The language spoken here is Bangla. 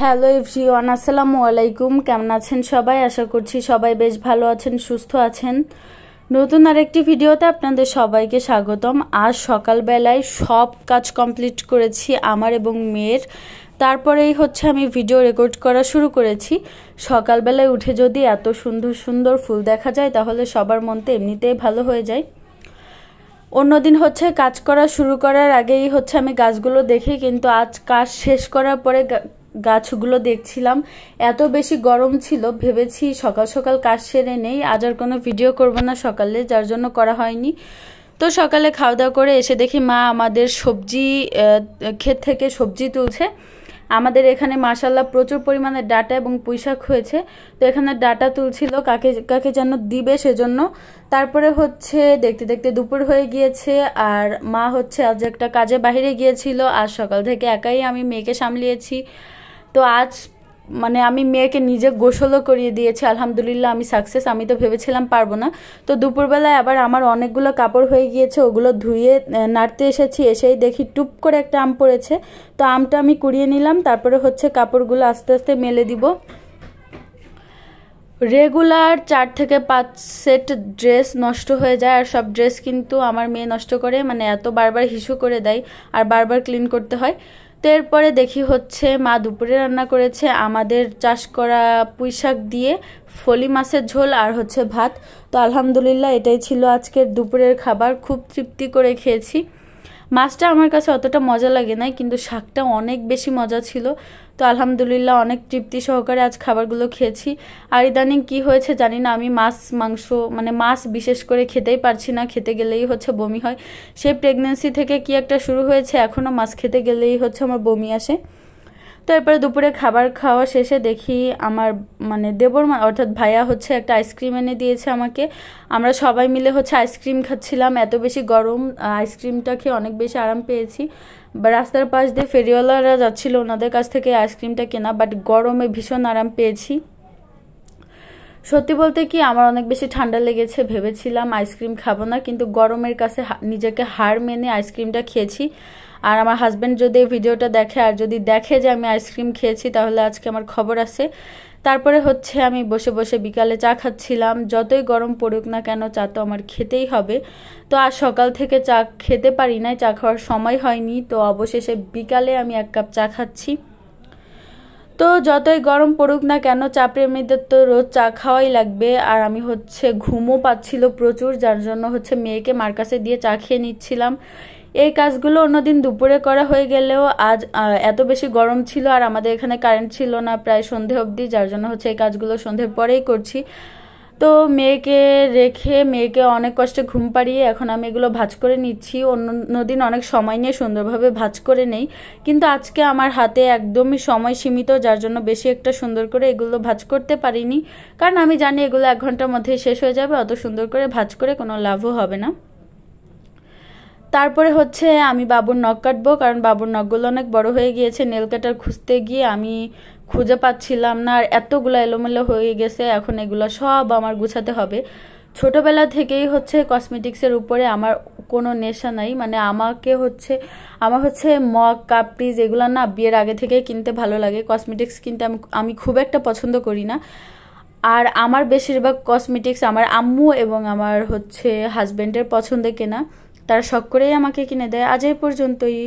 হ্যালো এভরিওয়ান, আসসালামু আলাইকুম। কেমন আছেন সবাই? আশা করছি সবাই বেশ ভালো আছেন, সুস্থ আছেন। নতুন আরেকটি ভিডিওতে আপনাদের সবাইকে স্বাগতম। আজ সকালবেলায় সব কাজ কমপ্লিট করেছি আমার এবং মেয়ের। তারপরেই আমি ভিডিও রেকর্ড করা শুরু করেছি। সকালবেলায় উঠে যদি এত সুন্দর সুন্দর ফুল দেখা যায় তাহলে সবার মনতে এমনিতেই ভালো হয়ে যায়। অন্যদিন কাজ করা শুরু করার আগেই আমি গাছগুলো দেখি, কিন্তু আজ কাজ শেষ করার পরে গাছগুলো দেখছিলাম। এত বেশি গরম ছিল, ভেবেছি সকাল সকাল কাজ সেরে নেই, আজ আর কোনো ভিডিও করব না সকালে, যার জন্য করা হয়নি। তো সকালে খাওয়া দাওয়া করে এসে দেখি মা আমাদের সবজি ক্ষেত থেকে সবজি তুলছে। আমাদের এখানে মাশাআল্লাহ প্রচুর পরিমাণে ডাঁটা এবং পুঁইশাক হয়েছে। তো এখানে ডাঁটা তুলছিল, কাকে কাকে যেন দিবে সেজন্য। তারপরে দেখতে দেখতে দুপুর হয়ে গিয়েছে। আর মা আজ একটা কাজে বাইরে গিয়েছিল। আজ সকাল থেকে একাই আমি মেয়েকে সামলিয়েছি। তো আজ আমি মেয়েকে নিজে গোসলও করিয়ে দিয়েছি। আলহামদুলিল্লাহ আমি সাকসেস। আমি তো ভেবেছিলাম পারবো না। তো দুপুরবেলায় আবার আমার অনেকগুলো কাপড় হয়ে গিয়েছে, ওগুলো ধুয়ে নাড়তে এসেছি। এসেই দেখি টুপ করে একটা আম পড়েছে। তো আমটা আমি কুড়িয়ে নিলাম। তারপরে কাপড়গুলো আস্তে আস্তে মেলে দিব। রেগুলার 4 থেকে 5 সেট ড্রেস নষ্ট হয়ে যায়। আর সব ড্রেস কিন্তু আমার মেয়ে নষ্ট করে, এত বারবার হিসু করে দেয় আর বারবার ক্লিন করতে হয়। তো এরপরে দেখি মা দুপুরে রান্না করেছে আমাদের চাষ করা পুঁইশাক দিয়ে ফলি মাছের ঝোল আর ভাত। তো আলহামদুলিল্লাহ এটাই ছিল আজকের দুপুরের খাবার। খুব তৃপ্তি করে খেয়েছি। মাছটা আমার কাছে অতটা মজা লাগে নাই, কিন্তু শাকটা অনেক বেশি মজা ছিল। তো আলহামদুলিল্লাহ অনেক তৃপ্তি সহকারে আজ খাবারগুলো খেয়েছি। আর ইদানিং কি হয়েছে জানি না, আমি মাছ মাংস মাছ বিশেষ করে খেতেই পারছি না। খেতে গেলেই বমি হয়। সেই প্রেগনেন্সি থেকে কি একটা শুরু হয়েছে, এখনও মাছ খেতে গেলেই আমার বমি আসে। তো এরপরে দুপুরে খাবার খাওয়া শেষে দেখি আমার দেবর অর্থাৎ ভাইয়া একটা আইসক্রিম এনে দিয়েছে আমাকে। আমরা সবাই মিলে আইসক্রিম খাচ্ছিলাম। এত বেশি গরম, আইসক্রিমটা খেয়ে অনেক বেশি আরাম পেয়েছি। রাস্তার পাশ দিয়ে ফেরিওয়ালারা যাচ্ছিল, ওনাদের কাছ থেকে আইসক্রিমটা কেনা, বাট গরমে ভীষণ আরাম পেয়েছি। সত্যি বলতে কি আমার অনেক বেশি ঠান্ডা লেগেছে, ভেবেছিলাম আইসক্রিম খাবো না, কিন্তু গরমের কাছে নিজেকে হার মেনে আইসক্রিমটা খেয়েছি। আর আমার হাজব্যান্ড যদি এই ভিডিওটা দেখে আর যদি দেখে যে আমি আইসক্রিম খেয়েছি তাহলে আজকে আমার খবর আছে। তারপরে আমি বসে বসে বিকালে চা খাচ্ছিলাম। যতই গরম পড়ুক না কেন চা তো আমার খেতেই হবে। তো আজ সকাল থেকে চা খেতে পারি নাই, চা খাওয়ার সময় হয়নি। তো অবশেষে বিকালে আমি 1 কাপ চা খাচ্ছি। তো যতই গরম পড়ুক না কেন চা প্রেমীদের তো রোজ চা খাওয়াই লাগবে। আর আমি ঘুমও পাচ্ছিল প্রচুর, যার জন্য মেয়েকে মার কাছে দিয়ে চা খেয়ে নিচ্ছিলাম। এই কাজগুলো অন্যদিন দুপুরে করা হয়ে গেলেও আজ এত বেশি গরম ছিল আর আমাদের এখানে কারেন্ট ছিল না প্রায় সন্ধে অবধি, যার জন্য এই কাজগুলো সন্ধ্যের পরেই করছি। তো মেয়েকে রেখে মেয়েকে অনেক কষ্টে ঘুম পাড়িয়ে এখন আমি এগুলো ভাঁজ করে নিচ্ছি। অন্যদিন অনেক সময় নিয়ে সুন্দরভাবে ভাঁজ করে নেই, কিন্তু আজকে আমার হাতে একদমই সময় সীমিত, যার জন্য বেশি একটা সুন্দর করে এগুলো ভাঁজ করতে পারিনি। কারণ আমি জানি এগুলো 1 ঘন্টার মধ্যেই শেষ হয়ে যাবে, অত সুন্দর করে ভাঁজ করে কোনো লাভও হবে না। তারপরে আমি বাবুর নখ কাটবো, কারণ বাবুর নখগুলো অনেক বড় হয়ে গিয়েছে। নেল কাটার খুঁজতে গিয়ে আমি খুঁজে পাচ্ছিলাম না, আর এতগুলো এলোমেলো হয়ে গেছে। এখন এগুলো সব আমার গুছাতে হবে। ছোটবেলা থেকেই কসমেটিক্সের উপরে আমার কোনো নেশা নাই। আমাকে আমার মগ কাপ্রিজ এগুলো না বিয়ের আগে থেকেই কিনতে ভালো লাগে। কসমেটিক্স কিনতে আমি খুব একটা পছন্দ করি না। আর আমার বেশিরভাগ কসমেটিক্স আমার আম্মু এবং আমার হাজব্যান্ডের পছন্দে কেনা, তারা শখ করেই আমাকে কিনে দেয়। আজ এই পর্যন্তই।